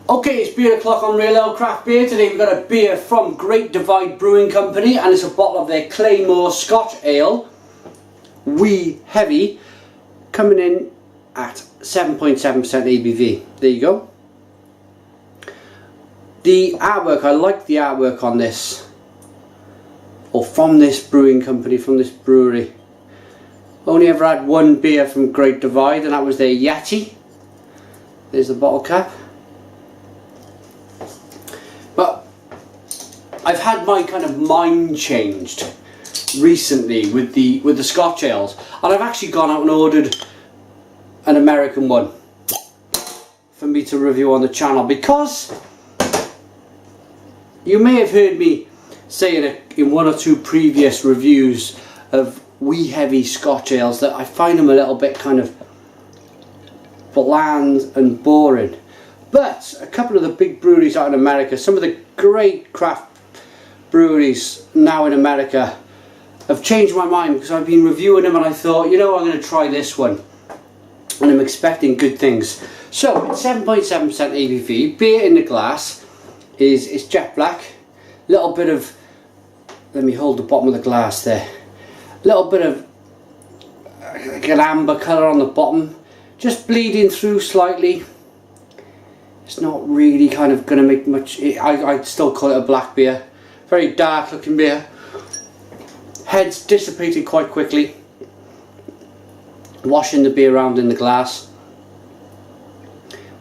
Okay, it's beer o'clock on Real Ale Craft Beer. Today we've got a beer from Great Divide Brewing Company, and it's a bottle of their Claymore Scotch Ale, wee heavy, coming in at 7.7% ABV. There you go. The artwork, I like the artwork on this, or from this brewing company, from this brewery. Only ever had one beer from Great Divide, and that was their Yeti. There's the bottle cap. But I've had my kind of mind changed recently with the Scotch ales, and I've actually gone out and ordered an American one for me to review on the channel, because you may have heard me say in one or two previous reviews of wee heavy Scotch ales that I find them a little bit kind of bland and boring. But a couple of the big breweries out in America, some of the great craft breweries now in America, have changed my mind, because I've been reviewing them and I thought, you know, I'm going to try this one, and I'm expecting good things. So it's 7.7% ABV. Beer in the glass is jet black. Little bit of, let me hold the bottom of the glass there. Little bit of like an amber colour on the bottom, just bleeding through slightly. It's not really kind of going to make much. I'd still call it a black beer. Very dark looking beer. Head's dissipated quite quickly, washing the beer around in the glass.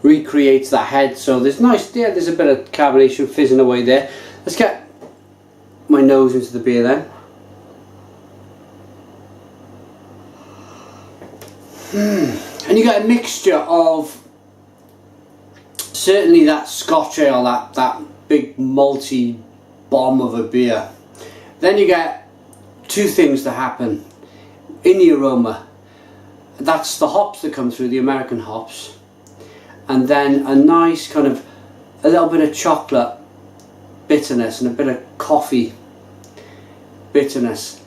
Recreates that head, so there's nice, yeah, there's a bit of carbonation fizzing away there. Let's get my nose into the beer then. And you get a mixture of certainly that Scotch ale, that big malty bomb of a beer. Then you get two things that happen in the aroma. That's the hops that come through, the American hops, and then a nice kind of a little bit of chocolate bitterness and a bit of coffee bitterness.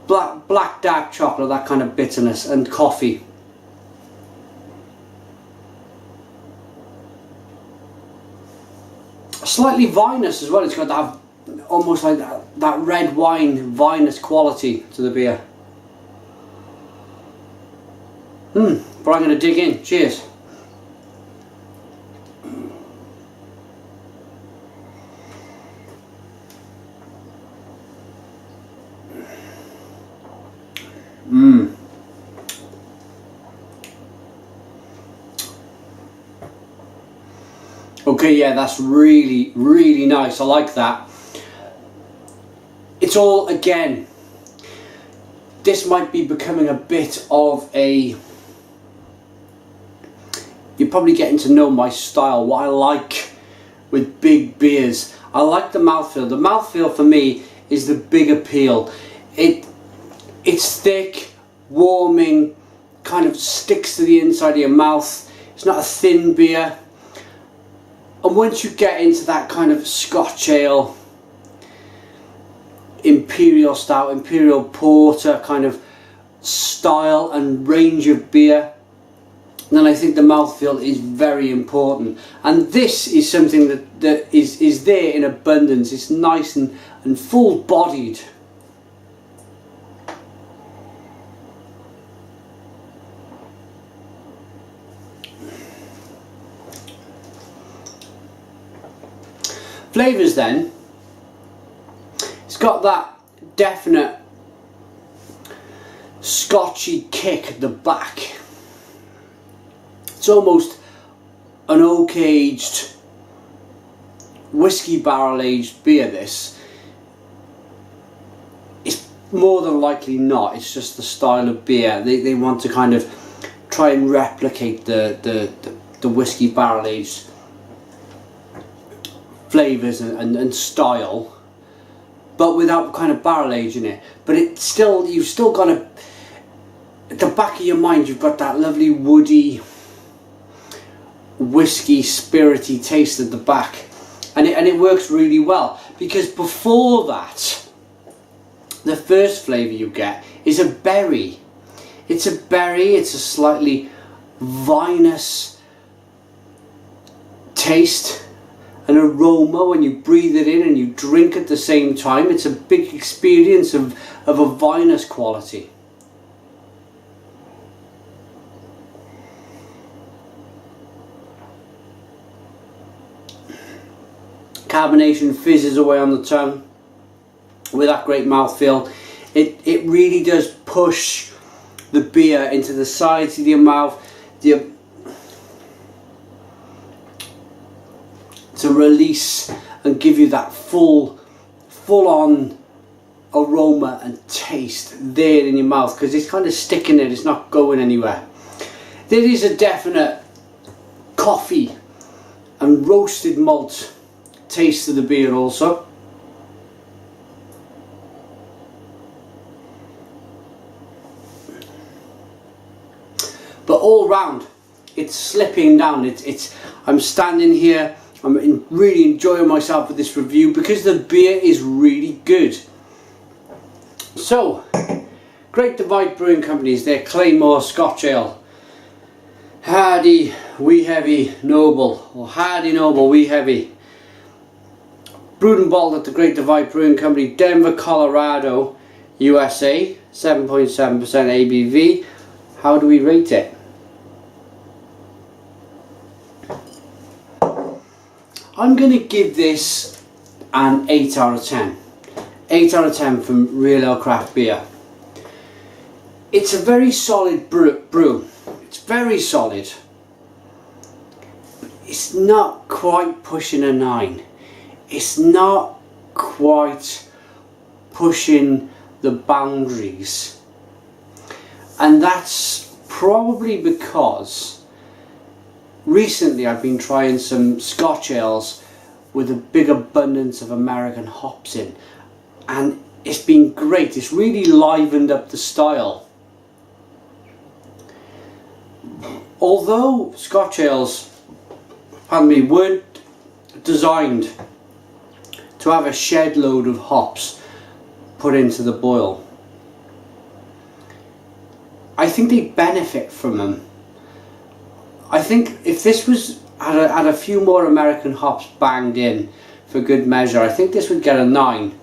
Black dark chocolate, that kind of bitterness, and coffee. Slightly vinous as well. It's got that almost like that red wine vinous quality to the beer. But I'm going to dig in. Cheers. Okay, yeah, that's really, really nice. I like that. It's all, again, this might be becoming a bit of a, you're probably getting to know my style, what I like with big beers. I like the mouthfeel. The mouthfeel for me is the big appeal. It's thick, warming, kind of sticks to the inside of your mouth. It's not a thin beer. And once you get into that kind of Scotch ale, imperial stout, imperial porter kind of style and range of beer, then I think the mouthfeel is very important. And this is something that is there in abundance. It's nice and full bodied. Flavours then, it's got that definite Scotchy kick at the back. It's almost an oak aged, whiskey barrel aged beer. This, it's more than likely not, it's just the style of beer. They want to kind of try and replicate the whiskey barrel aged flavours and style, but without kind of barrel aging it. But it's still, you've still got a, at the back of your mind, you've got that lovely woody, whiskey, spirity taste at the back, and it works really well, because before that, the first flavour you get is a berry. It's a berry, it's a slightly vinous taste, an aroma when you breathe it in and you drink at the same time. It's a big experience of a vinous quality. Carbonation fizzes away on the tongue with that great mouthfeel. It really does push the beer into the sides of your mouth to release and give you that full on aroma and taste there in your mouth, because it's kind of sticking there, it's not going anywhere. There is a definite coffee and roasted malt taste of the beer also. But all round, it's slipping down. I'm standing here, I'm really enjoying myself with this review because the beer is really good. So, Great Divide Brewing Company's their Claymore Scotch Ale. Hardy, wee heavy, noble, or hardy, noble, wee heavy. Brewed and bottled at the Great Divide Brewing Company, Denver, Colorado, USA, 7.7% ABV. How do we rate it? I'm going to give this an 8 out of 10. 8 out of 10 from Real Ale Craft Beer. It's a very solid brew. It's very solid. It's not quite pushing a 9. It's not quite pushing the boundaries. And that's probably because recently I've been trying some Scotch ales with a big abundance of American hops in, and it's been great. It's really livened up the style. Although Scotch ales, pardon me, weren't designed to have a shed load of hops put into the boil, I think they benefit from them. I think if this was had a few more American hops banged in for good measure, I think this would get a 9.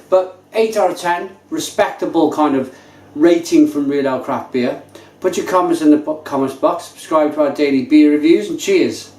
But 8 out of 10, respectable kind of rating from Real Ale Craft Beer. Put your comments in the comments box, subscribe to our daily beer reviews, and cheers.